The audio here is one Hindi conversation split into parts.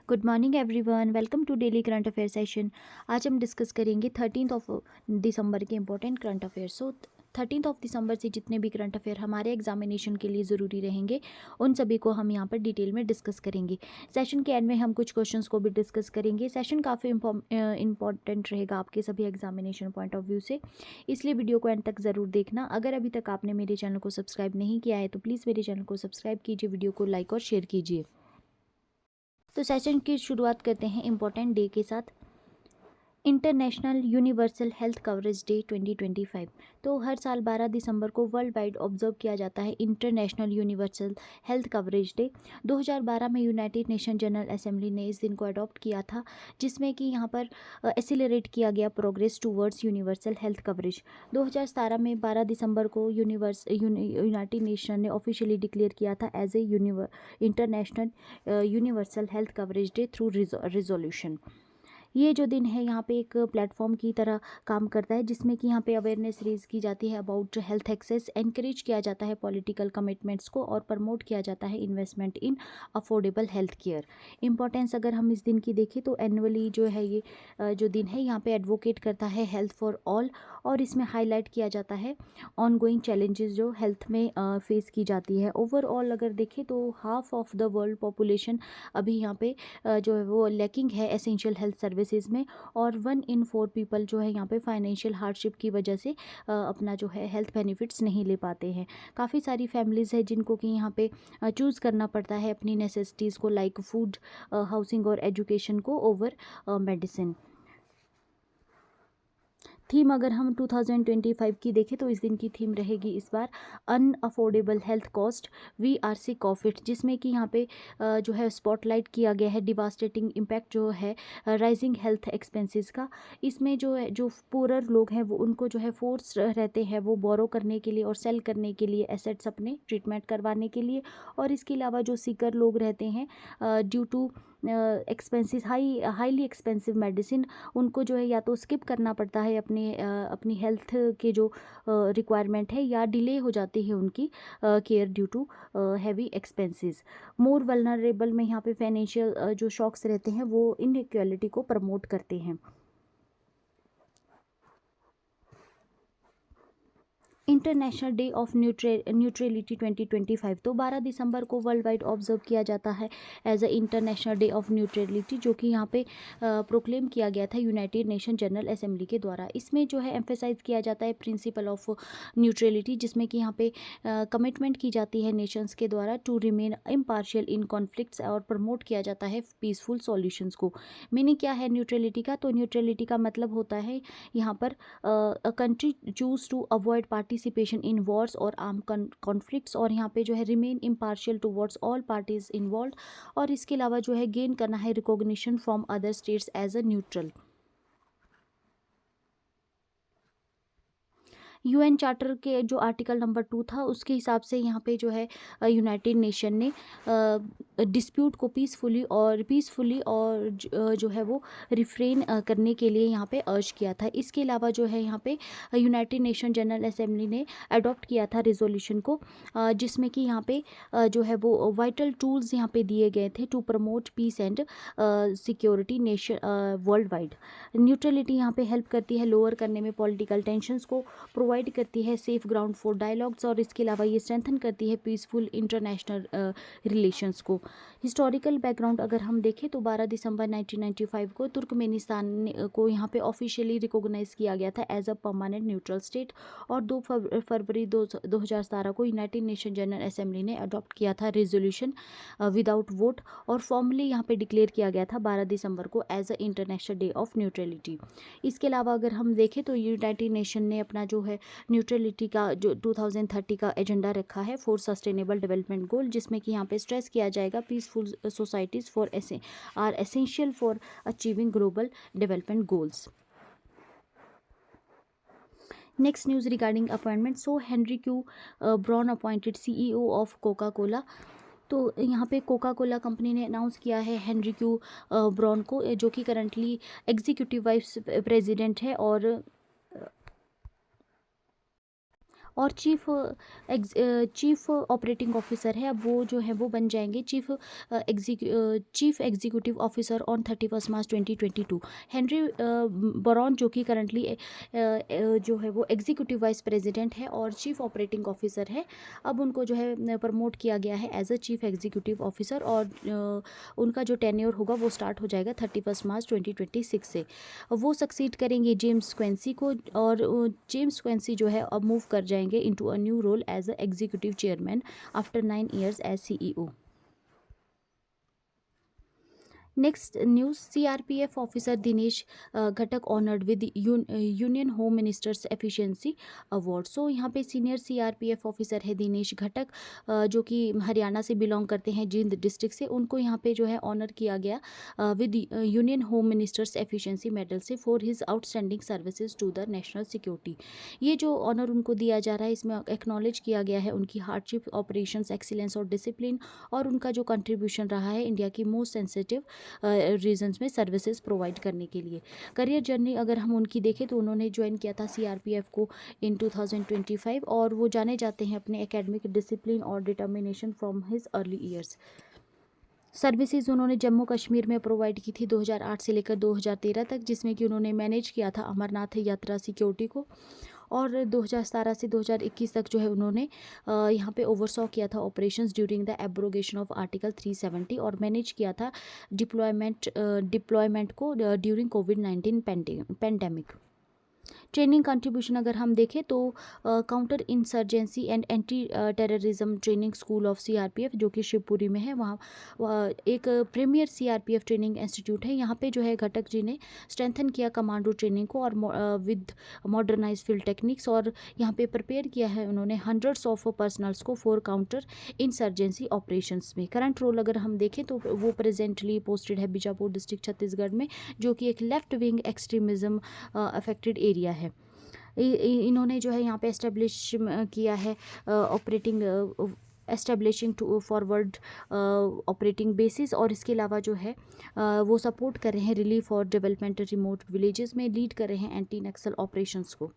Good morning everyone, welcome to daily current affair session. आज हम डिस्कस करेंगे 13 ऑफ दिसंबर के important current affair. So 13 of December से जितने भी करंट अफेयर हमारे एग्जामिनेशन के लिए ज़रूरी रहेंगे उन सभी को हम यहाँ पर डिटेल में डिस्कस करेंगे। सेशन के एंड में हम कुछ क्वेश्चंस को भी डिस्कस करेंगे। सेशन काफ़ी इंपॉर्टेंट रहेगा आपके सभी एग्जामिनेशन पॉइंट ऑफ व्यू से, इसलिए वीडियो को एंड तक ज़रूर देखना। अगर अभी तक आपने मेरे चैनल को सब्सक्राइब नहीं किया है तो प्लीज़ मेरे चैनल को सब्सक्राइब कीजिए, वीडियो को लाइक और शेयर कीजिए। तो सेशन की शुरुआत करते हैं इम्पोर्टेंट डे के साथ। International universal health coverage day 2025। तो हर साल 12 दिसंबर को वर्ल्ड वाइड ऑब्जर्व किया जाता है international universal health coverage day. 2012 में यूनाइटेड नेशन जनरल असेंबली ने इस दिन को अडॉप्ट किया था, जिसमें कि यहाँ पर एसिलरेट किया गया progress towards universal health coverage. 2017 में 12 दिसंबर को यूनाइटेड नेशन ने ऑफिशियली डिक्लेयर किया था as a international universal health coverage day through resolution. ये जो दिन है यहाँ पे एक प्लेटफॉर्म की तरह काम करता है, जिसमें कि यहाँ पे अवेयरनेस रेज की जाती है अबाउट हेल्थ एक्सेस, एनकरेज किया जाता है पॉलिटिकल कमिटमेंट्स को और प्रमोट किया जाता है इन्वेस्टमेंट इन अफोर्डेबल हेल्थ केयर। इंपॉर्टेंस अगर हम इस दिन की देखें तो एनुअली जो है ये जो दिन है यहाँ पे एडवोकेट करता है हेल्थ फॉर ऑल, और इसमें हाईलाइट किया जाता है ऑनगोइंग चैलेंजेस जो हेल्थ में फेस की जाती है। ओवरऑल अगर देखें तो half of the world population अभी यहाँ पे जो है वो लैकिंग है एसेंशियल हेल्थ सर्विसेज में, और 1 in 4 पीपल जो है यहाँ पे फाइनेंशियल हार्डशिप की वजह से अपना जो है हेल्थ बेनिफिट्स नहीं ले पाते हैं। काफ़ी सारी फैमिलीज़ है जिनको कि यहाँ पे चूज़ करना पड़ता है अपनी नेसेसिटीज़ को, लाइक फूड, हाउसिंग और एजुकेशन को ओवर मेडिसिन। थीम अगर हम 2025 की देखें तो इस दिन की थीम रहेगी इस बार unaffordable health cost we are sick of it, जिसमें कि यहाँ पे जो है स्पॉटलाइट किया गया है डिवास्टेटिंग इम्पैक्ट जो है राइजिंग हेल्थ एक्सपेंसेस का। इसमें जो है जो पुअर लोग हैं वो उनको जो है फोर्स रहते हैं वो बोरो करने के लिए और सेल करने के लिए एसेट्स अपने ट्रीटमेंट करवाने के लिए, और इसके अलावा जो सीकर लोग रहते हैं due to expenses highly expensive medicine, उनको जो है या तो स्किप करना पड़ता है अपनी हेल्थ के जो रिक्वायरमेंट है, या डिले हो जाती है उनकी care due to heavy expenses. More vulnerable में यहाँ पे फाइनेंशियल जो शॉक्स रहते हैं वो इनइक्वालिटी को प्रमोट करते हैं। International day of neutrality 2025। तो 12 दिसंबर को वर्ल्ड वाइड ऑब्जर्व किया जाता है as a international day of neutrality, जो कि यहाँ पे प्रोक्लेम किया गया था यूनाइटेड नेशन जनरल असेंबली के द्वारा। इसमें जो है एम्फेसाइज किया जाता है प्रिंसिपल ऑफ न्यूट्रलिटी, जिसमें कि यहाँ पे कमिटमेंट की जाती है नेशंस के द्वारा to remain impartial in conflicts, और प्रमोट किया जाता है पीसफुल सॉल्यूशंस को। मीनिंग क्या है न्यूट्रलिटी का? तो न्यूट्रलिटी का मतलब होता है यहाँ पर a country choose to avoid participation in wars और आर्म कॉन्फ्लिक्ट्स, और यहाँ पे जो है remain impartial towards all parties involve, और इसके अलावा जो है गेन करना है recognition from other states as a neutral. UN charter के जो आर्टिकल नंबर 2 था उसके हिसाब से यहाँ पे जो है यूनाइटेड नेशन ने डिस्प्यूट को पीसफुली और जो है वो रिफ्रेन करने के लिए यहाँ पे अर्ज किया था। इसके अलावा जो है यहाँ पे यूनाइटेड नेशन जनरल असेंबली ने अडॉप्ट किया था रेजोल्यूशन को, जिसमें कि यहाँ पे जो है वो वाइटल टूल्स यहाँ पे दिए गए थे to promote peace and security nation world wide. Neutrality यहाँ पे हेल्प करती है लोअर करने में पॉलिटिकल टेंशंस को, प्रोवाइड करती है सेफ ग्राउंड फॉर डायलॉग्स, और इसके अलावा ये स्ट्रेंथन करती है पीसफुल इंटरनेशनल रिलेशंस को। हिस्टोरिकल बैकग्राउंड अगर हम देखें तो 12 दिसंबर 1995 को तुर्कमेनिस्तान को यहाँ पे ऑफिशियली रिकॉग्नाइज किया गया था as a permanent neutral state, और 2 फरवरी 2017 को यूनाइटेड नेशन जनरल असेंबली ने अडॉप्ट किया था रेजोल्यूशन विदाउट वोट, और फॉर्मली यहाँ पे डिक्लेयर किया गया था 12 दिसंबर को as a international day of neutrality. इसके अलावा अगर हम देखें तो यूनाइटेड नेशन ने अपना जो है न्यूट्रलिटी का जो 2030 का एजेंडा रखा है फॉर सस्टेनेबल डेवलपमेंट गोल, जिसमें कि यहाँ पे स्ट्रेस किया जाएगा peaceful societies for are essential for achieving global development goals. Next news regarding appointment. So Henry Q Brown appointed CEO of Coca Cola. तो यहाँ पे कोका कोला कंपनी ने अनाउंस किया है हेनरी क्यू ब्राउन को, जो कि करंटली एग्जीक्यूटिव वाइस प्रेसिडेंट है, और चीफ ऑपरेटिंग ऑफिसर है, अब वो जो है वो बन जाएंगे chief executive officer on 31 March 2022। Henry Baron जो कि करंटली जो है वो एग्जीक्यूटिव वाइस प्रेसिडेंट है और चीफ ऑपरेटिंग ऑफिसर है, अब उनको जो है प्रमोट किया गया है as a chief executive officer और उनका जो टेन्योर होगा वो स्टार्ट हो जाएगा 31 मार्च 2026 से। वो सक्सीड करेंगे जेम्स क्वेंसी को, और जेम्स क्वेंसी जो है अब मूव कर जाएंगे into a new role as a executive chairman after 9 years as CEO। Next news, CRPF officer Dinesh Ghatak honoured with union home minister's efficiency award. So यहाँ पे सीनियर सीआरपीएफ ऑफिसर है दिनेश घटक, जो कि हरियाणा से बिलोंग करते हैं, जींद डिस्ट्रिक्ट से। उनको यहाँ पे जो है ऑनर किया गया with union home minister's efficiency medal से for his outstanding services to the national security. ये जो ऑनर उनको दिया जा रहा है, इसमें एक्नॉलेज किया गया है उनकी हार्डशिप, ऑपरेशंस एक्सीलेंस और डिसिप्लिन, और उनका जो कंट्रीब्यूशन रहा है इंडिया की मोस्ट सेंसिटिव रीजन्स में सर्विसेज प्रोवाइड करने के लिए। करियर जर्नी अगर हम उनकी देखें तो उन्होंने ज्वाइन किया था सीआरपीएफ को इन 2025, और वो जाने जाते हैं अपने एकेडमिक डिसिप्लिन और determination from his early years. Services उन्होंने जम्मू कश्मीर में प्रोवाइड की थी 2008 से लेकर 2013 तक, जिसमें कि उन्होंने मैनेज किया था अमरनाथ यात्रा सिक्योरिटी को, और 2017 से 2021 तक जो है उन्होंने यहाँ पे ओवरसॉ किया था operations during the abrogation of article 370, और मैनेज किया था डिप्लॉयमेंट को ड्यूरिंग कोविड-19 पेंडेमिक। ट्रेनिंग कंट्रीब्यूशन अगर हम देखें तो counter insurgency and anti terrorism training school of CRPF जो कि शिवपुरी में है, वहाँ एक प्रीमियर सीआरपीएफ ट्रेनिंग इंस्टीट्यूट है। यहाँ पे जो है घटक जी ने स्ट्रेंथन किया कमांडो ट्रेनिंग को और विद मॉडर्नाइज फील्ड टेक्निक्स, और यहाँ पे प्रिपेयर किया है उन्होंने हंड्रेड्स ऑफ पर्सनल्स को फॉर काउंटर इंसर्जेंसी ऑपरेशंस में। करंट रोल अगर हम देखें तो वो प्रेजेंटली पोस्टेड है बीजापुर डिस्ट्रिक्ट छत्तीसगढ़ में, जो कि एक left wing extremism affected area है। इन्होंने जो है यहाँ पे एस्टेब्लिश किया है operating establishing to forward operating basis, और इसके अलावा जो है वो सपोर्ट कर रहे हैं रिलीफ और डेवलपमेंट रिमोट विलेजेस में, लीड कर रहे हैं एंटी नक्सल ऑपरेशंस को।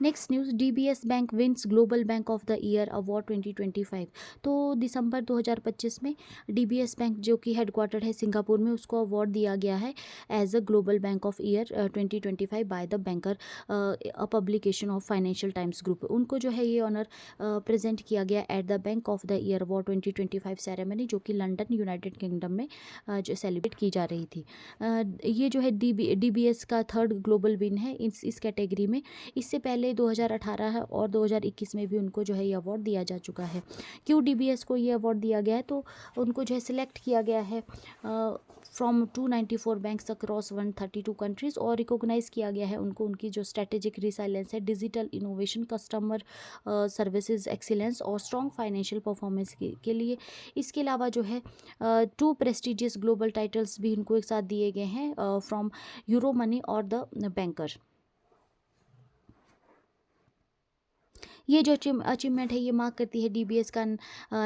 Next news, DBS bank wins global bank of the year award 2025। तो दिसंबर 2025 में डीबीएस बैंक जो कि हेडक्वार्टर है सिंगापुर में, उसको अवार्ड दिया गया है as a global bank of year 2025 by the Banker, a publication of Financial Times group. उनको जो है ये ऑनर प्रेजेंट किया गया at the bank of the year award 2025 ceremony, जो कि लंदन यूनाइटेड किंगडम में जो सेलिब्रेट की जा रही थी। ये जो है डीबीएस का थर्ड ग्लोबल विन है इस कैटेगरी में। इससे पहले 2018 और 2021 में भी उनको जो है ये अवार्ड दिया जा चुका है। क्यों डीबीएस को ये अवार्ड दिया गया है, तो उनको जो है सिलेक्ट किया गया है फ्रॉम 294 बैंक्स अक्रॉस 132 कंट्रीज़, और रिकॉग्नाइज़ किया गया है उनको उनकी जो स्ट्रेटेजिक रिसाइलेंस है, digital innovation, customer services excellence और स्ट्रॉन्ग फाइनेंशियल परफॉर्मेंस के लिए। इसके अलावा जो है 2 प्रेस्टिजियस ग्लोबल टाइटल्स भी उनको एक साथ दिए गए हैं फ्रॉम यूरो मनी और द बैंकर। ये जो अचीवमेंट है ये मार्क करती है डीबीएस का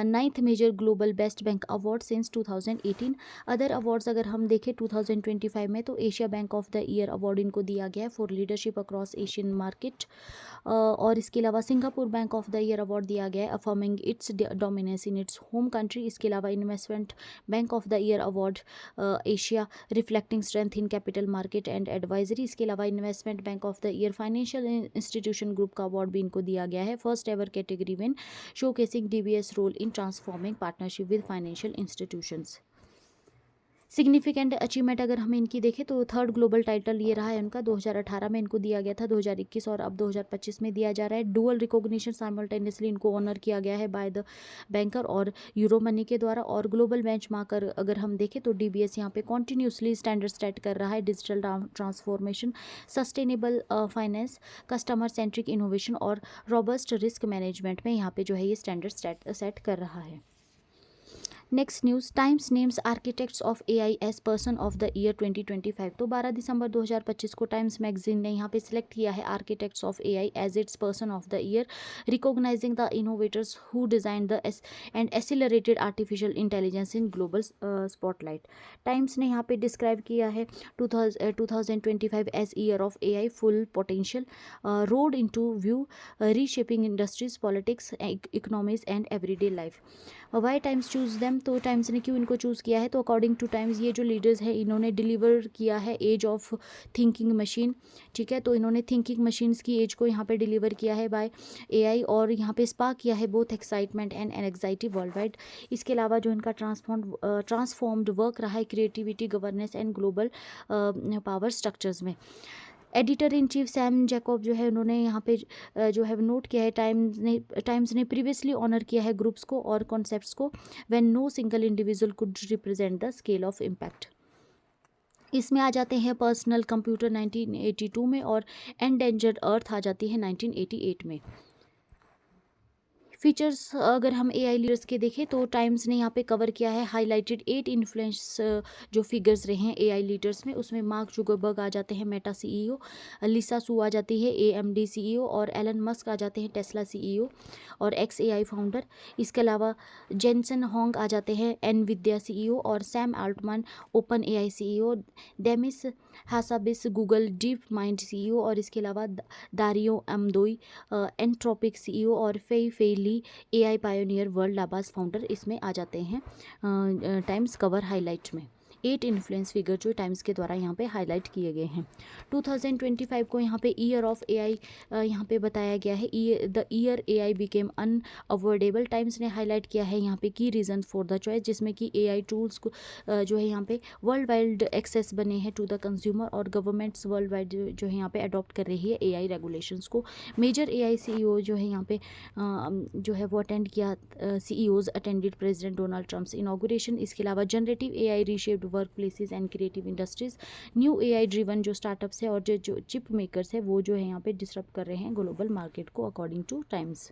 9th major global best bank award since 2018। Other awards अगर हम देखें 2025 में, तो Asia bank of the year award इनको दिया गया है for leadership across Asian market, और इसके अलावा Singapore bank of the year award दिया गया है affirming its dominance in its home country. इसके अलावा investment bank of the year award Asia reflecting strength in capital market and advisory. इसके अलावा investment bank of the year financial institution group का अवार्ड भी इनको दिया गया है first ever category win, showcasing DBS role in transforming partnership with financial institutions. Significant achievement अगर हम इनकी देखें तो थर्ड ग्लोबल टाइटल ये रहा है उनका, 2018 में इनको दिया गया था, 2021 और अब 2025 में दिया जा रहा है। डुअल रिकॉग्निशन साइमल्टेनियसली इनको ऑनर किया गया है बाय द बैंकर और यूरो मनी के द्वारा। और ग्लोबल बेंचमार्क अगर हम देखें तो डीबीएस यहाँ पे कॉन्टिन्यूसली स्टैंडर्ड सेट कर रहा है digital transformation, sustainable finance, customer centric innovation और रॉबस्ट रिस्क मैनेजमेंट में यहाँ पे जो है ये स्टैंडर्ड सेट कर रहा है। Next news, Times names architects of AI as person of the year 2025। तो 12 दिसंबर 2025 को टाइम्स मैगजीन ने यहाँ पे सिलेक्ट किया है architects of AI as its person of the year, recognizing the innovators who design the and accelerated artificial intelligence in global spotlight. Times ने यहाँ पे डिस्क्राइब किया है 2025 as year of AI full potential, road into view, reshaping industries, politics, economies and everyday life. Why Times choose them, तो टाइम्स ने क्यों इनको चूज़ किया है? तो अकॉर्डिंग टू टाइम्स ये जो लीडर्स हैं इन्होंने डिलीवर किया है एज ऑफ थिंकिंग मशीन। ठीक है, तो इन्होंने थिंकिंग मशीन्स की एज को यहाँ पे डिलीवर किया है बाय एआई, और यहाँ पे स्पार्क किया है both excitement and anxiety worldwide. इसके अलावा जो इनका ट्रांसफॉर्म्ड वर्क रहा है creativity, governance and global power structures में। Editor in chief Sam Jacob जो है उन्होंने यहाँ पे जो है नोट किया है टाइम्स ने प्रीवियसली ऑनर किया है ग्रुप्स को और कॉन्सेप्ट्स को when no single individual could represent the scale of impact. इसमें आ जाते हैं पर्सनल कंप्यूटर 1982 में, और एंडेंजर्ड अर्थ आ जाती है 1988 में। फीचर्स अगर हम एआई लीडर्स के देखें तो टाइम्स ने यहाँ पे कवर किया है हाईलाइटेड 8 इन्फ्लुएंस जो फिगर्स रहे हैं एआई लीडर्स में। उसमें मार्क जुकरबर्ग आ जाते हैं मेटा सीईओ, लिसा सू आ जाती है एएमडी सीईओ, और एलन मस्क आ जाते हैं टेस्ला सीईओ और एक्स एआई फाउंडर। इसके अलावा जेनसन होंग आ जाते हैं एनविद्या सीईओ, और Sam Altman OpenAI CEO, Demis Hassabis Google DeepMind CEO, और इसके अलावा दारियो अमदोई एंट्रोपिक सीईओ, और Fei Li AI pioneer World Labs founder इसमें आ जाते हैं टाइम्स कवर हाईलाइट में। 8 इन्फ्लुएंस फिगर जो टाइम्स के द्वारा यहाँ पे हाईलाइट किए गए हैं। 2025 को यहाँ पे ईयर ऑफ एआई यहाँ पे बताया गया है, the year AI became unavoidable. Times ने हाईलाइट किया है यहाँ पे की रीजन फॉर द चॉइस, जिसमें कि एआई टूल्स को जो है यहाँ पे वर्ल्ड वाइड एक्सेस बने हैं टू द कंज्यूमर, और गवर्नमेंट्स वर्ल्ड वाइड जो है यहाँ पे अडॉप्ट कर रही है एआई रेगुलेशंस को। मेजर एआई सीईओ जो है यहाँ पे जो है वो अटेंड किया, CEOs attended president Donald Trump's inauguration. इसके अलावा generative AI reshaped work places and creative industries. New AI driven जो स्टार्टअप्स है और जो चिप मेकर्स है वो जो है यहाँ पे डिसरप्ट कर रहे हैं ग्लोबल मार्केट को अकॉर्डिंग टू टाइम्स।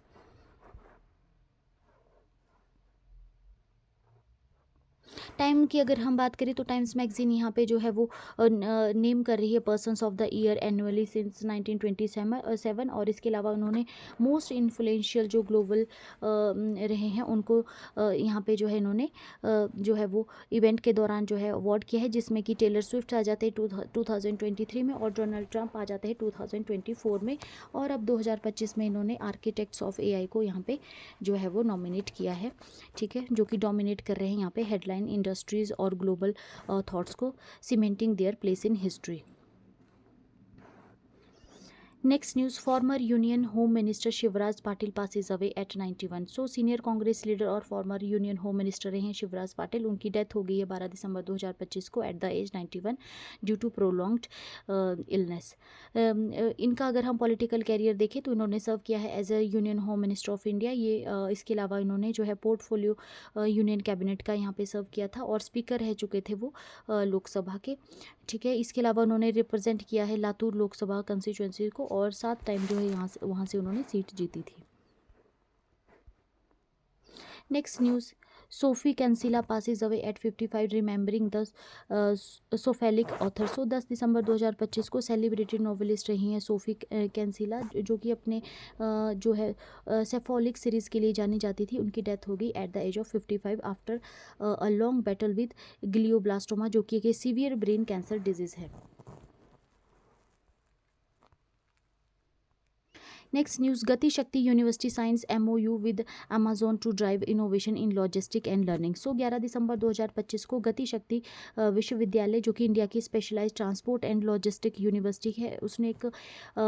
टाइम की अगर हम बात करें तो टाइम्स मैगजीन यहाँ पे जो है वो नेम कर रही है persons of the year annually since 1927, और इसके अलावा उन्होंने मोस्ट इन्फ्लुएंशियल जो ग्लोबल रहे हैं उनको यहाँ पे जो है इन्होंने जो है वो इवेंट के दौरान जो है अवार्ड किया है, जिसमें कि टेलर स्विफ्ट आ जाते हैं 2023 में, और डोनाल्ड ट्रंप आ जाते हैं 2024 में, और अब 2025 में इन्होंने आर्किटेक्ट्स ऑफ एआई को यहाँ पे जो है वो नॉमिनेट किया है। ठीक है, जो कि डोमिनेट कर रहे हैं यहाँ पे हेडलाइन इंडस्ट्रीज और ग्लोबल थॉट्स को, cementing their place in history. Next news, former union home minister Shivraj Patil passes away eight 91। So senior Congress leader और फॉर्मर यूनियन होम मिनिस्टर रहे हैं शिवराज पाटिल, उनकी डेथ हो गई है 12 दिसंबर 2025 को at the age 91 due to prolonged illness. इनका अगर हम पॉलिटिकल कैरियर देखें तो इन्होंने सर्व किया है as a union home minister of India. ये इसके अलावा इन्होंने जो है पोर्टफोलियो यूनियन कैबिनेट का यहाँ पे सर्व किया था, और स्पीकर रह चुके थे वो लोकसभा के। ठीक है, इसके अलावा उन्होंने रिप्रेजेंट किया है लातूर लोकसभा कंस्टिट्यूंसी को, और 7 टाइम जो है वहाँ से उन्होंने सीट जीती थी। Next news, Sophie Kinsella passes away at 55 remembering the Shopaholic author. So 10 दिसंबर 2025 को सेलिब्रेटेड नॉवेलिस्ट रही हैं सोफी कैंसिला, जो कि अपने जो है सेफोलिक सीरीज़ के लिए जानी जाती थी। उनकी डेथ हो गई at the age of 55 after a long battle with glioblastoma, जो कि एक सीवियर ब्रेन कैंसर डिजीज़ है। Next news, Gati Shakti university signs MOU with Amazon to drive innovation in logistic and learning. So 11 दिसंबर 2025 को गति शक्ति विश्वविद्यालय, जो कि इंडिया की specialised transport and logistic university है, उसने एक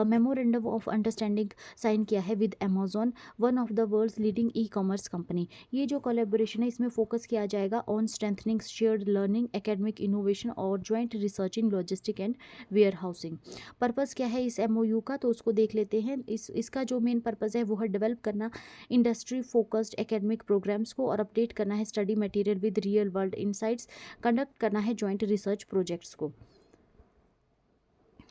मेमोरेंडम ऑफ अंडरस्टैंडिंग साइन किया है with Amazon, one of the world's leading e commerce company. ये जो कोलैबोरेशन है इसमें फोकस किया जाएगा on strengthening shared learning, academic innovation और joint research in logistic and warehousing. Purpose क्या है इस एमओयू का, तो उसको देख लेते हैं। इसका जो मेन पर्पज़ है वो है डेवलप करना इंडस्ट्री फोकस्ड एकेडमिक प्रोग्राम्स को, और अपडेट करना है study material with real world insights, conduct करना है जॉइंट रिसर्च प्रोजेक्ट्स को।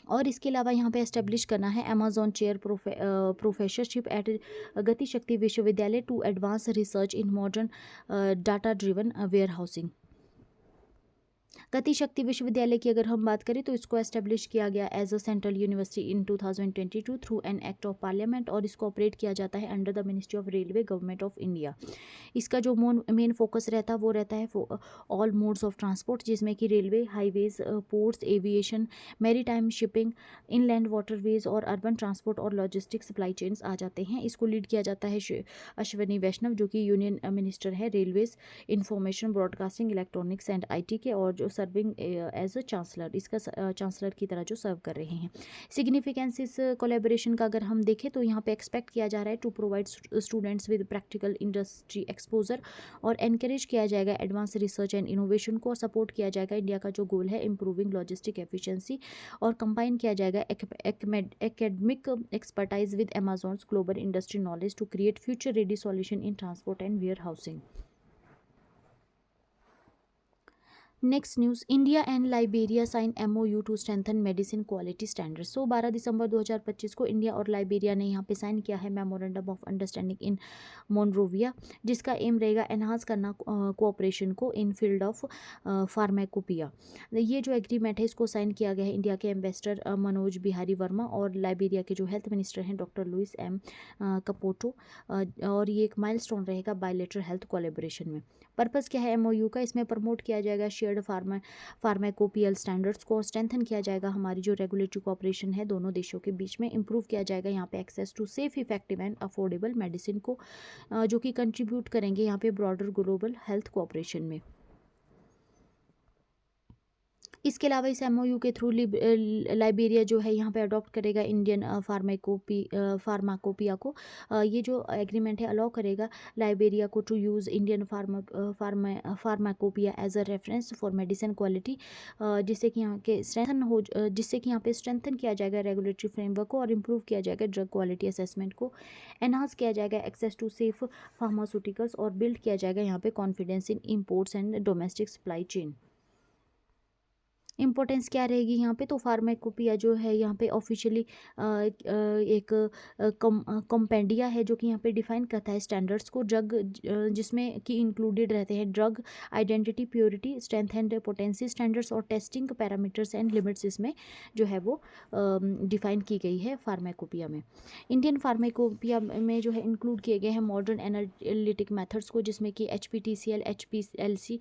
और इसके अलावा यहाँ पे एस्टेब्लिश करना है Amazon chair professorship eight Gati Shakti Vishwavidyalaya to advance research in modern data driven warehousing. Gati Shakti विश्वविद्यालय की अगर हम बात करें तो इसको एस्टेब्लिश किया गया as a central university in 2022 through an act of parliament, और इसको ऑपरेट किया जाता है under the ministry of railway, government of India. इसका जो मेन फोकस रहता है वो रहता है ऑल मोड्स ऑफ ट्रांसपोर्ट, जिसमें कि railway, highways, ports, aviation, maritime, shipping, inland waterways और अर्बन ट्रांसपोर्ट और लॉजिस्टिक सप्लाई चेन्स आ जाते हैं। इसको लीड किया जाता है अश्विनी वैष्णव, जो कि यूनियन मिनिस्टर है railways, information broadcasting, electronics and IT के, और जो सर्विंग एज अ चांसलर, इसका चांसलर की तरह जो सर्व कर रहे हैं। सिग्निफिकेंस इस कोलेबोरेशन का अगर हम देखें तो यहाँ पे एक्सपेक्ट किया जा रहा है to provide students with practical industry exposure, और एनकरेज किया जाएगा एडवांस रिसर्च एंड इनोवेशन को, सपोर्ट किया जाएगा इंडिया का जो गोल है इंप्रूविंग लॉजिस्टिक एफिशिएंसी, और कंबाइन किया जाएगा academic expertise with Amazon's global industry knowledge to create future ready solution in transport and warehousing. Next news, India and Liberia sign MOU to strengthen medicine quality standards. 12 दिसंबर 2025 को इंडिया और लाइबेरिया ने यहाँ पे साइन किया है memorandum of understanding in Monrovia, जिसका एम रहेगा एनहांस करना कोऑपरेशन को इन फील्ड ऑफ फार्माकोपिया। ये जो एग्रीमेंट है इसको साइन किया गया है इंडिया के एम्बेसडर मनोज बिहारी वर्मा और लाइबेरिया के जो हेल्थ मिनिस्टर हैं डॉक्टर लुइस एम कपोटो, और ये एक माइलस्टोन रहेगा बायलेटरल हेल्थ कोलैबोरेशन में। पर्पस क्या है MOU का? इसमें प्रमोट किया जाएगा शेयर्ड फार्माकोपियल स्टैंडर्ड्स को, स्ट्रेंथन किया जाएगा हमारी जो रेगुलेटरी कोऑपरेशन है दोनों देशों के बीच में, इंप्रूव किया जाएगा यहाँ पे access to safe, effective and affordable medicine को, जो कि कंट्रीब्यूट करेंगे यहाँ पे ब्रॉडर ग्लोबल हेल्थ कोऑपरेशन में। इसके अलावा इस MOU के थ्रू लाइबेरिया जो है यहाँ पे अडॉप्ट करेगा इंडियन फार्माकोपिया को। ये जो एग्रीमेंट है अलाउ करेगा लाइबेरिया को to use Indian pharmacopoeia as a reference for medicine quality, जिससे कि यहाँ पे स्ट्रेंथन किया जाएगा रेगुलेटरी फ्रेमवर्क को, और इम्प्रूव किया जाएगा ड्रग क्वालिटी असेसमेंट को, एनहांस किया जाएगा एक्सेस टू सेफ फार्मास्यूटिकल्स, और बिल्ड किया जाएगा यहाँ पे confidence in imports and domestic supply chain. Importance क्या रहेगी यहाँ पे? तो फार्माकोपिया जो है यहाँ पे ऑफिशियली एक कॉम्पेंडिया है जो कि यहाँ पे डिफाइन करता है स्टैंडर्ड्स को, ड्रग जिसमें कि इंक्लूडेड रहते हैं drug identity, purity, strength and potency standards, और टेस्टिंग पैरामीटर्स एंड लिमिट्स इसमें जो है वो डिफाइन की गई है फार्माकोपिया में। इंडियन फार्माकोपिया में जो है इंक्लूड किए गए हैं मॉडर्न एनालिटिक मेथड्स को, जिसमें कि HPTCL, HPLC,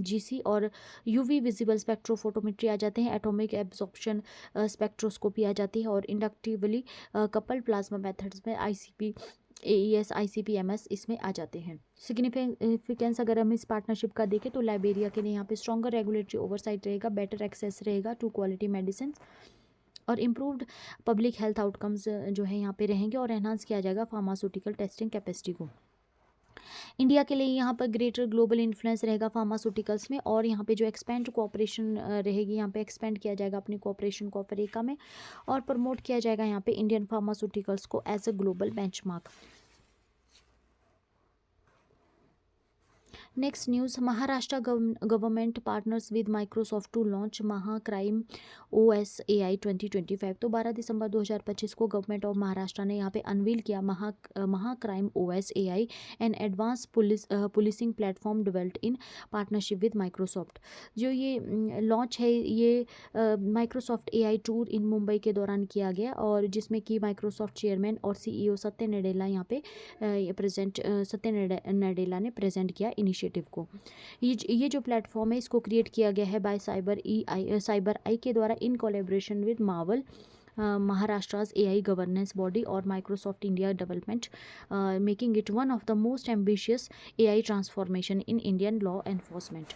GC और UV विजिबल स्पेक्ट्रोफोटोमेट्री आ जाते हैं, एटॉमिक एब्जॉर्प्शन स्पेक्ट्रोस्कोपी आ जाती है, और इंडक्टिवली कपल्ड प्लाज्मा मेथड्स में ICP, AES, ICP-MS इसमें आ जाते हैं। सिग्निफिकेंस अगर हम इस पार्टनरशिप का देखें तो लाइबेरिया के लिए यहाँ पे स्ट्रॉन्गर रेगुलेटरी ओवरसाइट रहेगा, बेटर एक्सेस रहेगा टू क्वालिटी मेडिसिन, और इम्प्रूव्ड पब्लिक हेल्थ आउटकम्स जो है यहाँ पे रहेंगे, और एनहांस किया जाएगा फार्मास्यूटिकल टेस्टिंग कैपेसिटी को। इंडिया के लिए यहाँ पर ग्रेटर ग्लोबल इन्फ्लुएंस रहेगा फार्मास्यूटिकल्स में, और यहाँ पे जो एक्सपेंड कोऑपरेशन रहेगी, यहाँ पे एक्सपेंड किया जाएगा अपनी कोऑपरेशन को अफ्रीका में, और प्रमोट किया जाएगा यहाँ पे इंडियन फार्मास्यूटिकल्स को as a global benchmark. Next news, Maharashtra government partners with Microsoft to launch MahaCrime OS AI 2025। तो 12 दिसंबर 2025 को गवर्नमेंट ऑफ महाराष्ट्र ने यहाँ पे अनवील किया महाक्राइम OS AI, an advance policing platform developed in partnership with Microsoft. जो ये लॉन्च है ये Microsoft AI tour in Mumbai के दौरान किया गया, और जिसमें कि माइक्रोसॉफ्ट चेयरमैन और CEO सत्य नडेला यहाँ पे सत्य नडेला ने प्रेजेंट किया इनिशिएटिव को। ये जो प्लेटफॉर्म है इसको क्रिएट किया गया है बाय साइबर आई के द्वारा in collaboration with Marvel, Maharashtra's AI governance body और Microsoft India development, making it one of the most ambitious AI transformation in Indian law enforcement.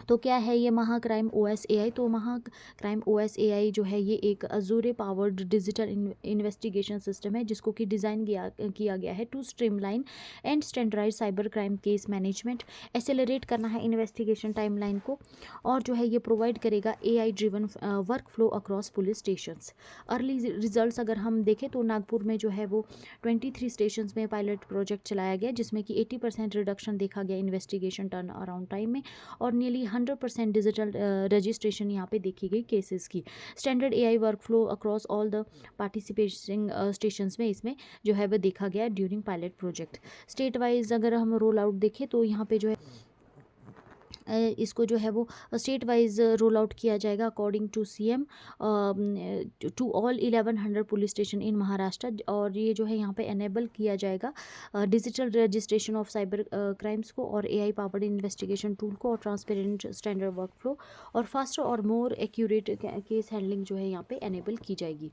तो क्या है ये महाक्राइम OS AI? तो महाक्राइम OS AI जो है ये एक Azure powered digital investigation system है, जिसको कि डिज़ाइन किया गया है to streamline and standardize cyber crime case management, accelerate करना है इन्वेस्टिगेशन टाइमलाइन को, और जो है ये प्रोवाइड करेगा AI driven work flow across police stations. Early results अगर हम देखें तो नागपुर में जो है वो 23 स्टेशंस में पायलट प्रोजेक्ट चलाया गया, जिसमें कि 80% रिडक्शन देखा गया इन्वेस्टिगेशन टर्न अराउंड टाइम में, और नियरली 100% डिजिटल रजिस्ट्रेशन यहाँ पे देखी गई केसेस की। Standard AI work flow across all the participating stations में इसमें जो है वो देखा गया during pilot project. State wise अगर हम रोल आउट देखें तो यहाँ पे जो है इसको जो है वो स्टेट वाइज रोल आउट किया जाएगा according to CM to all 1100 police station in Maharashtra. और ये जो है यहाँ पे एनेबल किया जाएगा digital registration of cyber crimes को और AI पावर्ड इन्वेस्टिगेशन टूल को और ट्रांसपेरेंट स्टैंडर्ड वर्क फ्लो और फास्टर और मोर एक्यूरेट केस हैंडलिंग जो है यहाँ पे एनेबल की जाएगी।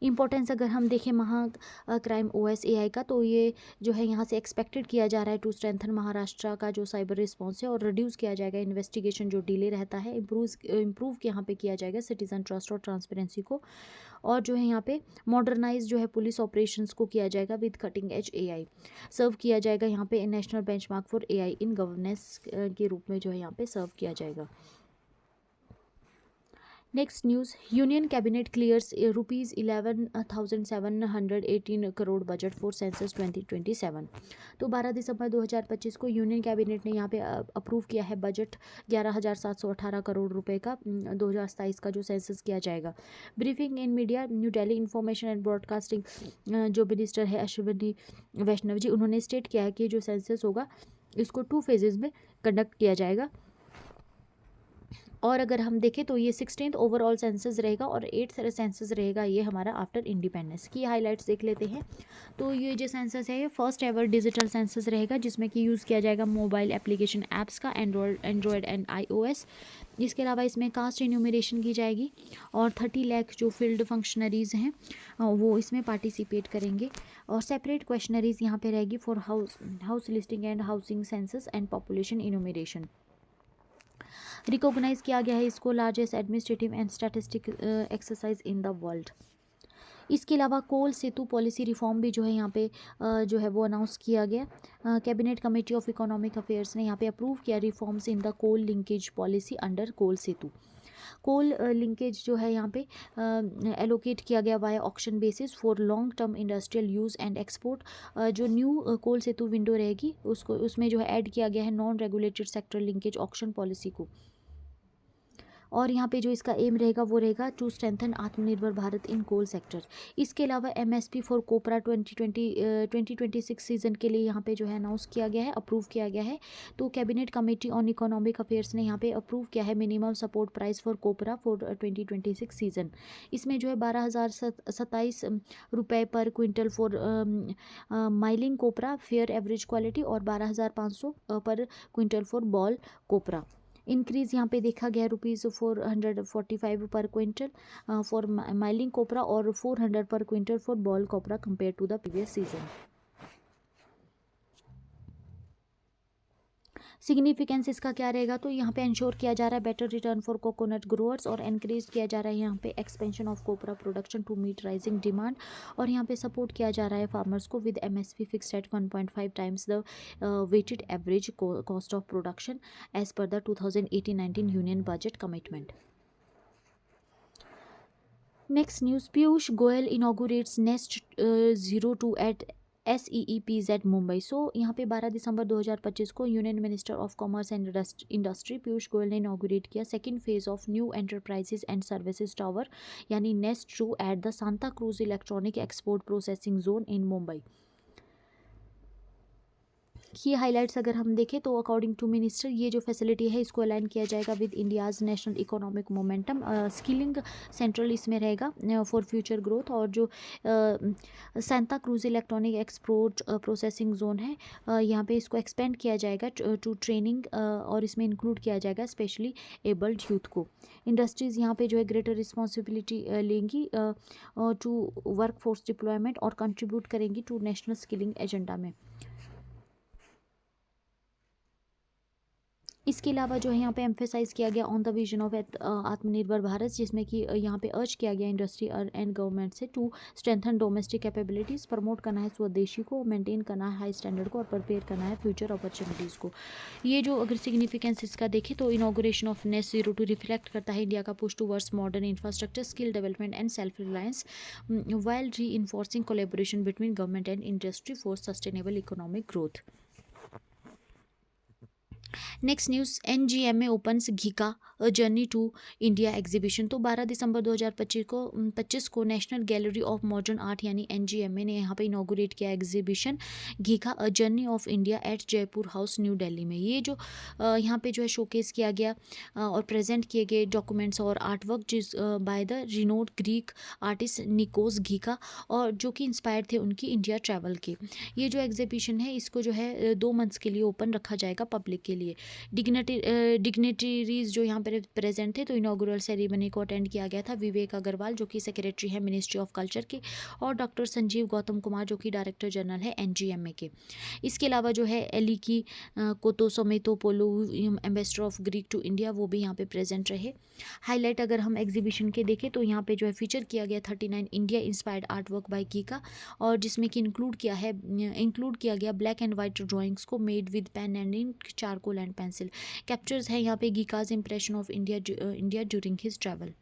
इंपॉर्टेंस अगर हम देखें महा क्राइम OS AI का, तो ये जो है यहाँ से एक्सपेक्टेड किया जा रहा है टू स्ट्रेंथन महाराष्ट्र का जो साइबर रिस्पॉन्स है और रिड्यूस किया जाएगा इन्वेस्टिगेशन जो डिले रहता है, इम्प्रूव यहाँ पे किया जाएगा सिटीजन ट्रस्ट और ट्रांसपेरेंसी को। और जो है यहाँ पे मॉडर्नाइज जो है पुलिस ऑपरेशंस को किया जाएगा विद कटिंग एज AI। सर्व किया जाएगा यहाँ पे national benchmark for AI in governance के रूप में जो है यहाँ पे सर्व किया जाएगा। Next news, union cabinet clears rupees 11,718 crore budget for census 2027। तो 12 दिसंबर 2025 को यूनियन कैबिनेट ने यहाँ पे अप्रूव किया है बजट 11,718 करोड़ रुपए का 2027 का जो सेंसस किया जाएगा। Briefing in media new Delhi information and broadcasting जो मिनिस्टर है अश्विनी वैष्णव जी, उन्होंने स्टेट किया है कि जो सेंसस होगा इसको 2 फेजेज़ में कंडक्ट किया जाएगा। और अगर हम देखें तो ये 16th ओवरऑल सेंसस रहेगा और 8th सेंसस रहेगा ये हमारा आफ्टर इंडिपेंडेंस की। हाइलाइट्स देख लेते हैं। तो ये जो सेंसस है ये फर्स्ट एवर डिजिटल सेंसस रहेगा जिसमें कि यूज़ किया जाएगा मोबाइल एप्लीकेशन ऐप्स का एंड्रॉयड एंड iOS। इसके अलावा इसमें कास्ट इन्यूमरेशन की जाएगी और 30 लाख जो फील्ड फंक्शनरीज़ हैं वो इसमें पार्टिसिपेट करेंगे। और सेपरेट क्वेश्चनरीज यहाँ पे रहेगी for house listing and housing census and population enumeration. Recognize किया गया है इसको largest administrative and statistic exercise in the world. इसके अलावा कोल सेतु पॉलिसी रिफॉर्म भी जो है यहाँ पे जो है वो अनाउंस किया गया। Cabinet committee of economic affairs ने यहाँ पे अप्रूव किया reforms in the coal linkage policy under coal Setu. Coal linkage जो है यहाँ पे एलोकेट किया गया via auction basis for long term industrial use and export. जो न्यू कोल सेतु विंडो रहेगी उसमें जो है ऐड किया गया है non regulated sector linkage auction policy को। और यहाँ पे जो इसका एम रहेगा वो रहेगा टू स्ट्रेंथन आत्मनिर्भर भारत इन कोल सेक्टर। इसके अलावा MSP फॉर कोपरा 2026 सीजन के लिए यहाँ पे जो है अनाउंस किया गया है, अप्रूव किया गया है। तो cabinet committee on economic affairs ने यहाँ पे अप्रूव किया है minimum support price for copra for 2026 season. इसमें जो है 12,027 रुपये पर quintal for milling copra fair average quality और 12,500 पर quintal for ball copra. Increase यहाँ पे देखा गया ₹445 पर क्विंटल फॉर माइलिंग कोपरा और 400 पर quintal for ball copra compare to the previous season. Significance इसका क्या रहेगा, तो यहाँ पे इंश्योर किया जा रहा है better return for coconut growers और एनकरेज किया जा रहा है यहाँ पे expansion of copra production to meet rising demand. और यहाँ पे सपोर्ट किया जा रहा है फार्मर्स को with MSP fixed at 1.5 times the weighted average cost of production as per the 2018-19 union budget commitment. Next news, Piyush Goyal inaugurates nest 02 at SEEPZ Mumbai. So यहाँ पे 12 दिसंबर 2025 को union minister of commerce and industry Piyush Goyal ने इनॉगुरेट किया second phase of new enterprises and services tower यानी nest 2 at the Santa Cruz electronic export processing zone इन मुंबई। की हाइलाइट्स अगर हम देखें तो अकॉर्डिंग टू मिनिस्टर ये जो फैसिलिटी है इसको अलाइन किया जाएगा with India's national economic momentum. Skilling central इसमें रहेगा फॉर फ्यूचर ग्रोथ। और जो Santa Cruz electronic export processing zone है यहाँ पे इसको एक्सपेंड किया जाएगा टू ट्रेनिंग और इसमें इंक्लूड किया जाएगा स्पेशली एबल्ड यूथ को। इंडस्ट्रीज़ यहाँ पे जो है ग्रेटर रिस्पॉन्सिबिलिटी लेंगी टू वर्क फोर्स डिप्लॉयमेंट और कंट्रीब्यूट करेंगी टू नेशनल स्किलिंग एजेंडा में। इसके अलावा जो है यहाँ पे एम्फेसाइज किया गया ऑन द विजन ऑफ आत्मनिर्भर भारत, जिसमें कि यहाँ पे अर्ज किया गया इंडस्ट्री एंड गवर्नमेंट से to strengthen domestic capabilities, promote करना है स्वदेशी को, मेंटेन करना है हाई स्टैंडर्ड को और प्रिपेयर करना है फ्यूचर अपॉर्चुनिटीज़ को। ये जो अगर सिग्निफिकेंस इसका देखें तो इनॉग्रेशन ऑफ नेस्ट 02 रिफ्लेक्ट करता है इंडिया का push towards modern infrastructure, skill development and self reliance while reinforcing collaboration between government and industry for sustainable economic growth. Next news, NGMA opens Ghika a journey to India exhibition. तो 12 दिसंबर 2025 को national gallery of modern art यानी एनजीएमए ने यहाँ पे इनॉग्रेट किया exhibition Ghika a journey of India at Jaipur house new Delhi में। ये जो यहाँ पे जो है शोकेस किया गया और प्रेजेंट किए गए डॉक्यूमेंट्स और आर्ट वर्क जिस by the renowned Greek artist Nikos Ghika, और जो कि इंस्पायर्ड थे उनकी इंडिया ट्रैवल के। ये जो एग्जीबिशन है इसको जो है 2 मंथ्स के लिए ओपन रखा जाएगा पब्लिक के लिए। डिग्नेटरीज जो यहाँ पर प्रेजेंट थे, तो इनॉग्रल सेरेमनी को अटेंड किया गया था विवेक अग्रवाल जो कि सेक्रेटरी है मिनिस्ट्री ऑफ कल्चर के, और डॉक्टर संजीव गौतम कुमार जो कि डायरेक्टर जनरल है एनजीएमए के। इसके अलावा जो है Aliki Koutsomitopoulou ambassador of Greek to India, वो भी यहाँ पे प्रेजेंट रहे। हाईलाइट अगर हम एग्जीबिशन के देखें तो यहाँ पे जो है फीचर किया गया 39 India inspired art work by Ghika, और जिसमें कि इंक्लूड किया गया ब्लैक एंड वाइट ड्राइंग्स को made with pen and ink, charcoal and pencil. Captures है यहाँ पे Ghika's impression of India during his travel.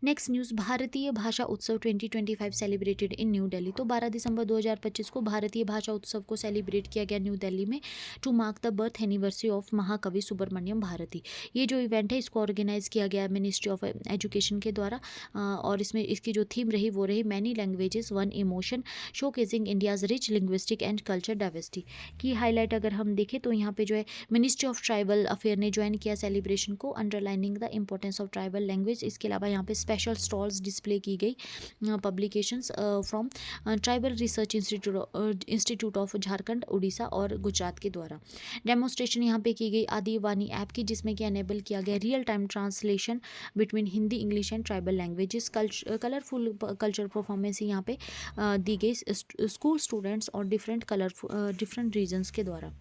Next news, Bharatiya Bhasha उत्सव 2025 सेलिब्रेटेड इन न्यू दिल्ली। तो 12 दिसंबर 2025 को भारतीय भाषा उत्सव को सेलिब्रेट किया गया न्यू दिल्ली में to mark the birth anniversary of Mahakavi Subramania Bharti. ये जो इवेंट है इसको ऑर्गेनाइज किया गया मिनिस्ट्री ऑफ एजुकेशन के द्वारा, और इसमें इसकी जो थीम रही वो रही many languages one emotion, showcasing India's rich linguistic and culture diversity की। हाईलाइट अगर हम देखें तो यहाँ पे जो है मिनिस्ट्री ऑफ ट्राइबल अफेयर ने ज्वाइन किया सेलिब्रेशन को, underlining the importance of tribal language. इसके अलावा यहाँ पे स्पेशल स्टॉल्स डिस्प्ले की गई publications from tribal research institute of Jharkhand, Orissa और गुजरात के द्वारा। डेमोस्ट्रेशन यहाँ पे की गई आदिवानी ऐप की, जिसमें कि एनेबल किया गया real time translation between Hindi, English and tribal languages. Colourful culture performance यहाँ पे दी गई स्कूल स्टूडेंट्स और डिफरेंट रीजन्स के द्वारा।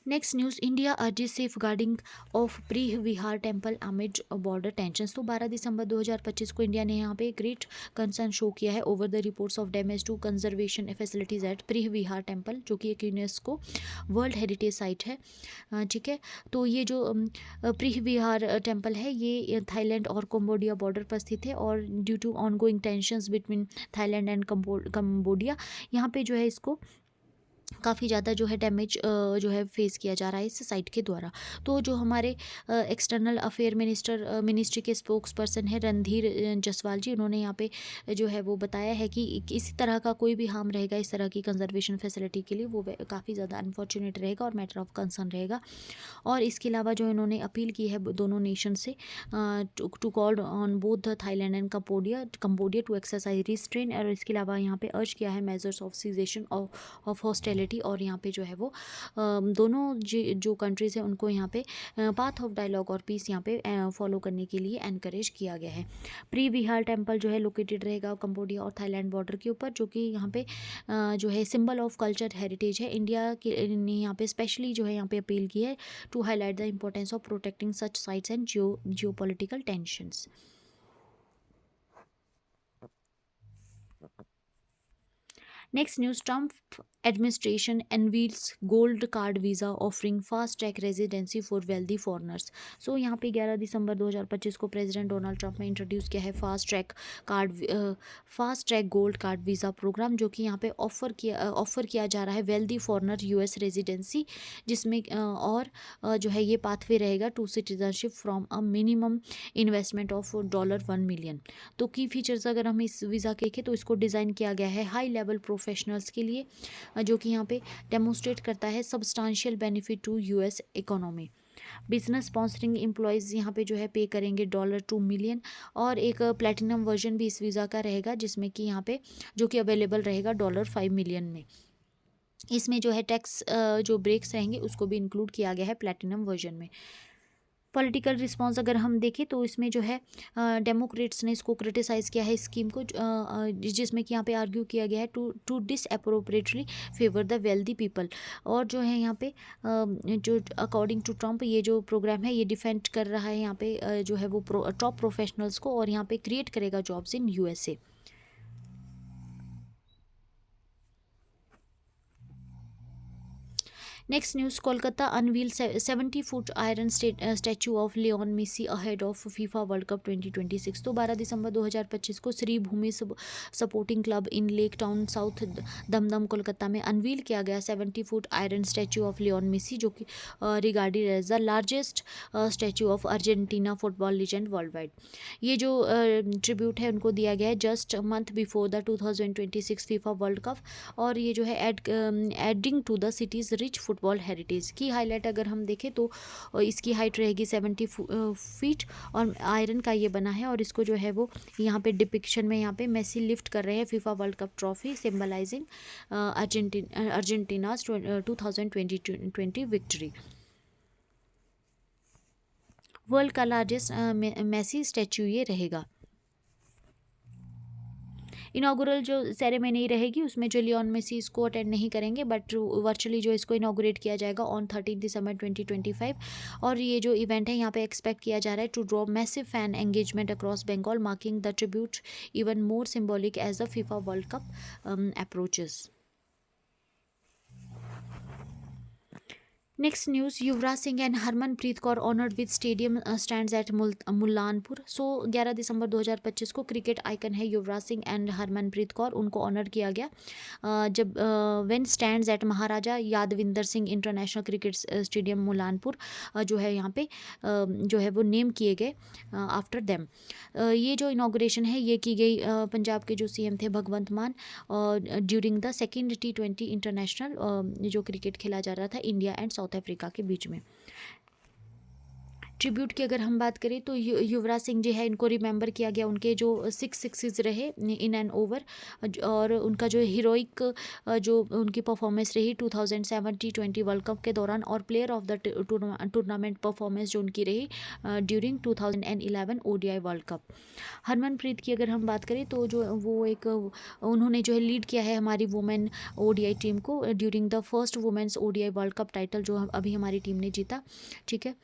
Next news, India urges safeguarding of Preah Vihear temple amid border tension. तो 12 दिसंबर 2025 को इंडिया ने यहाँ पे ग्रेट कंसर्न शो किया है over the reports of damage to conservation facilities at Preah Vihear temple, जो कि एक यूनेस्को वर्ल्ड हेरिटेज साइट है। ठीक है, तो ये जो प्री विहार टेम्पल है ये थाईलैंड और कंबोडिया बॉर्डर पर स्थित है, और due to ongoing tensions between Thailand and Cambodia यहाँ पे जो है इसको काफ़ी ज़्यादा जो है डैमेज जो है फेस किया जा रहा है इस साइट के द्वारा। तो जो हमारे एक्सटर्नल अफेयर मिनिस्ट्री के स्पोक्स पर्सन है रणधीर जसवाल जी, उन्होंने यहाँ पे जो है वो बताया है कि इसी तरह का कोई भी हार्म रहेगा इस तरह की कंजर्वेशन फैसिलिटी के लिए, वो काफ़ी ज़्यादा अनफॉर्चुनेट रहेगा और मैटर ऑफ कंसर्न रहेगा। और इसके अलावा जो इन्होंने अपील की है दोनों नेशन से to called on both the Thailand and Cambodia to exercise restraint, और इसके अलावा यहाँ पे अर्ज किया है measures of cessation of hostility, और यहाँ पे जो है वो दोनों जो कंट्रीज़ हैं उनको यहाँ पे पाथ ऑफ डायलॉग और पीस यहाँ पे फॉलो करने के लिए एनकरेज किया गया है। प्री विहार टेम्पल जो है लोकेटेड रहेगा कंबोडिया और थाईलैंड बॉर्डर के ऊपर, जो कि यहाँ पे जो है सिंबल ऑफ कल्चर हेरिटेज है। इंडिया के ने यहाँ पे स्पेशली जो है यहाँ पे अपील की है to highlight the importance of protecting such sites and geopolitical tensions. Next news, Trump administration unveils gold card visa offering fast track residency for wealthy foreigners. So यहाँ पे 11 दिसंबर 2025 को प्रेसिडेंट डोनाल्ड ट्रंप ने इंट्रोड्यूस किया है fast track gold card visa program, जो कि यहाँ पे ऑफर किया जा रहा है वेल्दी फॉरनर यूएस रेजिडेंसी, जिसमें और जो है ये पाथवे रहेगा to citizenship from a minimum investment of $1 million. तो की फीचर्स अगर हम इस वीज़ा के देखें तो इसको डिज़ाइन किया गया है हाई लेवल प्रोफेशनल्स के लिए, जो कि यहाँ पे डेमोस्ट्रेट करता है substantial benefit to US economy. Business sponsoring employees यहाँ पे जो है पे करेंगे $2 मिलियन, और एक प्लेटिनम वर्जन भी इस वीज़ा का रहेगा, जिसमें कि यहाँ पे जो कि अवेलेबल रहेगा $5 मिलियन में। इसमें जो है टैक्स जो ब्रेक्स रहेंगे उसको भी इंक्लूड किया गया है प्लेटिनम वर्जन में। पॉलिटिकल रिस्पांस अगर हम देखें तो इसमें जो है डेमोक्रेट्स ने इसको क्रिटिसाइज़ किया है इस स्कीम को, जिसमें कि यहाँ पे आर्ग्यू किया गया है to disappropriately favour the wealthy people, और जो है यहाँ पे जो अकॉर्डिंग टू ट्रम्प ये जो प्रोग्राम है ये डिफेंड कर रहा है यहाँ पे जो है वो टॉप प्रोफेशनल्स को, और यहाँ पे क्रिएट करेगा jobs in USA. Next news, Kolkata unveil 70 foot iron statue of Leon Messi ahead of FIFA World Cup 2026। तो 12 दिसंबर 2025 को Shri Bhumi sporting club in lake town south Dumdum Kolkata में अनवील किया गया 70 foot iron statue of Leon Messi, जो कि regarded as the largest statue of Argentina football legend worldwide. ये जो ट्रिब्यूट है उनको दिया गया है just month before the 2026 FIFA World Cup, और ये जो है adding to the city's rich football heritage की हाईलाइट अगर हम देखें तो इसकी हाइट रहेगी 70 फीट और आयरन का ये बना है, और इसको जो है वो यहाँ पे डिपिक्शन में यहाँ पे मेसी लिफ्ट कर रहे हैं FIFA World Cup trophy symbolizing Argentina's 2020 victory. World का लार्जेस्ट मेसी स्टैचू ये रहेगा। इनागुरल जो सेरेमनी रहेगी उसमें जो लियोन मेसी इसको अटेंड नहीं करेंगे, बट वर्चुअली जो इसको इनागुरेट किया जाएगा ऑन 13 दिसंबर 2025। और ये जो इवेंट है यहाँ पे एक्सपेक्ट किया जा रहा है to draw massive fan engagement across Bengal, marking the tribute even more symbolic as the FIFA World Cup approaches. Next news, Yuvraj Singh and Harmanpreet Kaur honoured with stadium stands at Mullanpur. So 11 दिसंबर 2025 को क्रिकेट आइकन है युवराज सिंह एंड हरमनप्रीत कौर, उनको ऑनर किया गया जब when stands at Maharaja Yadavindra Singh international cricket stadium Mullanpur जो है यहाँ पे जो है वो नेम किए गए आफ्टर देम। ये जो इनाग्रेशन है ये की गई पंजाब के जो सीएम थे भगवंत मान during the second T20 international जो क्रिकेट खेला जा रहा था इंडिया एंड साउथ अफ्रीका के बीच में। ट्रिब्यूट की अगर हम बात करें तो युवराज सिंह जी है, इनको रिमेंबर किया गया उनके जो 6 सिक्सेस रहे इन एन ओवर, और उनका जो हीरोइक जो उनकी परफॉर्मेंस रही 2007 T20 वर्ल्ड कप के दौरान, और player of the tournament performance जो उनकी रही during 2011 ODI World cup. Harmanpreet की अगर हम बात करें तो जो वो एक उन्होंने जो है लीड किया है हमारी वुमेन ODI टीम को during the first women's ODI World Cup title जो अभी हमारी टीम ने जीता। ठीक है,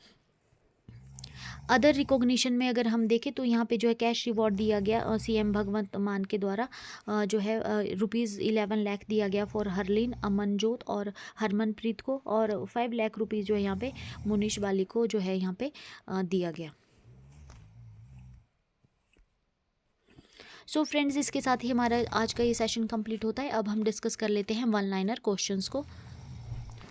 अदर रिकॉग्निशन में अगर हम देखें तो यहाँ पे जो है कैश रिवॉर्ड दिया गया CM भगवंत मान के द्वारा जो है ₹11 लाख दिया गया फॉर हरलीन अमनजोत और हरमनप्रीत को, और 5 लाख रुपीज़ जो है यहाँ पे मुनीश बाली को जो है यहाँ पे दिया गया। सो फ्रेंड्स, इसके साथ ही हमारा आज का ये सेशन कंप्लीट होता है। अब हम डिस्कस कर लेते हैं वन लाइनर क्वेश्चंस को।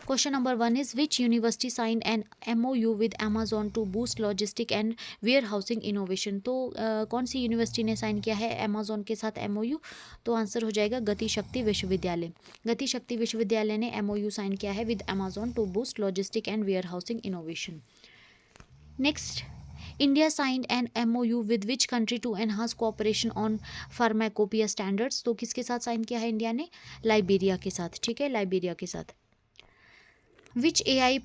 Question number 1 is which university signed an MOU with Amazon to boost logistic and warehousing innovation. तो कौन सी यूनिवर्सिटी ने साइन किया है अमेजोन के साथ MOU? तो आंसर हो जाएगा गति शक्ति विश्वविद्यालय। गति शक्ति विश्वविद्यालय ने MOU साइन किया है with Amazon to boost logistic and warehousing innovation. Next, India signed an MOU with which country to enhance cooperation on pharmacopoeia standards. तो किसके साथ साइन किया है इंडिया ने? लाइबेरिया के साथ। ठीक है, लाइबेरिया के साथ। Which AI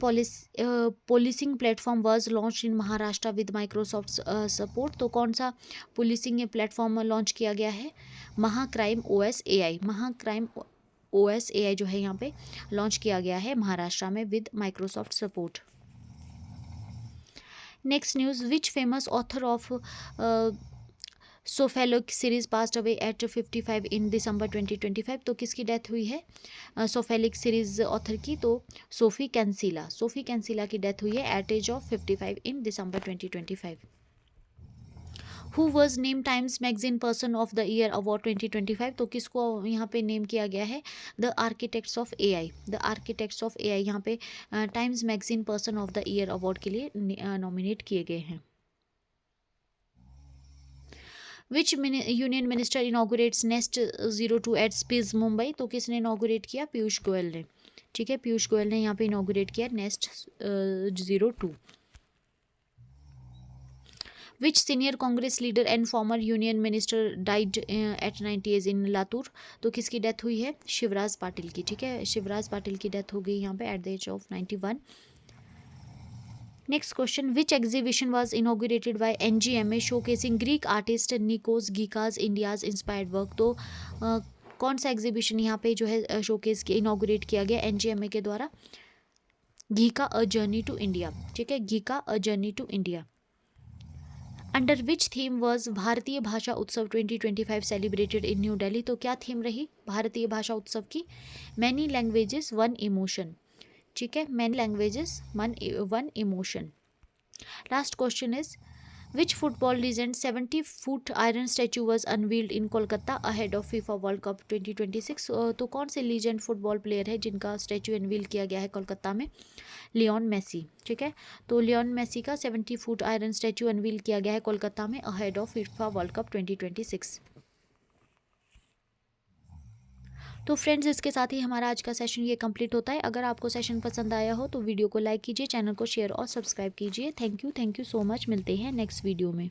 policing platform was launched in Maharashtra with Microsoft support? तो कौन सा पुलिसिंग प्लेटफॉर्म लॉन्च किया गया है? महाक्राइम OS AI। महाक्राइम OS AI जो है यहाँ पे लॉन्च किया गया है महाराष्ट्र में with Microsoft support. Next news, which famous author of Shopaholic series passed away at 55 in December 2025। तो किसकी डेथ हुई है सोफेलिक सीरीज ऑथर की? तो सोफी कैंसिला। सोफी कैंसिला की डेथ हुई है at age of 55 in December 2025। Who was name Times magazine person of the year award 2025। तो किसको यहाँ पे नेम किया गया है? The architects of AI। The architects of AI यहाँ पे Times magazine person of the year award के लिए नॉमिनेट किए गए हैं। Which union minister inaugurates nest 02 at SEEPZ Mumbai. तो किसने इनागुरेट किया? पीयूष गोयल ने। ठीक है, पीयूष गोयल ने यहाँ पे इनागुरेट किया nest 02। Which senior Congress leader and former union minister died at 90 age in Latur. तो किसकी डेथ हुई है? शिवराज पाटिल की। ठीक है, शिवराज पाटिल की डेथ हो गई यहाँ पे at the age of 91। Next question, which exhibition was inaugurated by NGMA showcasing Greek artist Nikos Ghika's India's inspired work. तो कौन सा एग्जीबिशन यहाँ पे जो है शोकेस इनॉग्रेट किया गया NGMA के द्वारा? Ghika a journey to India. ठीक है, Ghika a journey to India. Under which theme was Bharatiya Bhasha उत्सव 2025 सेलिब्रेटेड इन न्यू दिल्ली। तो क्या थीम रही भारतीय भाषा उत्सव की? Many languages one emotion. ठीक है, many languages one emotion. Last question is which football legend 70 foot iron statue was unveiled in Kolkata ahead of FIFA World Cup 2026। तो कौन से लीजेंड फुटबॉल प्लेयर है जिनका स्टैचू अनवील किया गया है कोलकाता में? Lionel Messi. ठीक है, तो लियोन मेसी का 70 फुट आयरन स्टैचू अनवील किया गया है कोलकाता में ahead of FIFA World Cup 2026। तो फ्रेंड्स, इसके साथ ही हमारा आज का सेशन ये कंप्लीट होता है। अगर आपको सेशन पसंद आया हो तो वीडियो को लाइक कीजिए, चैनल को शेयर और सब्सक्राइब कीजिए। Thank you so much. मिलते हैं नेक्स्ट वीडियो में।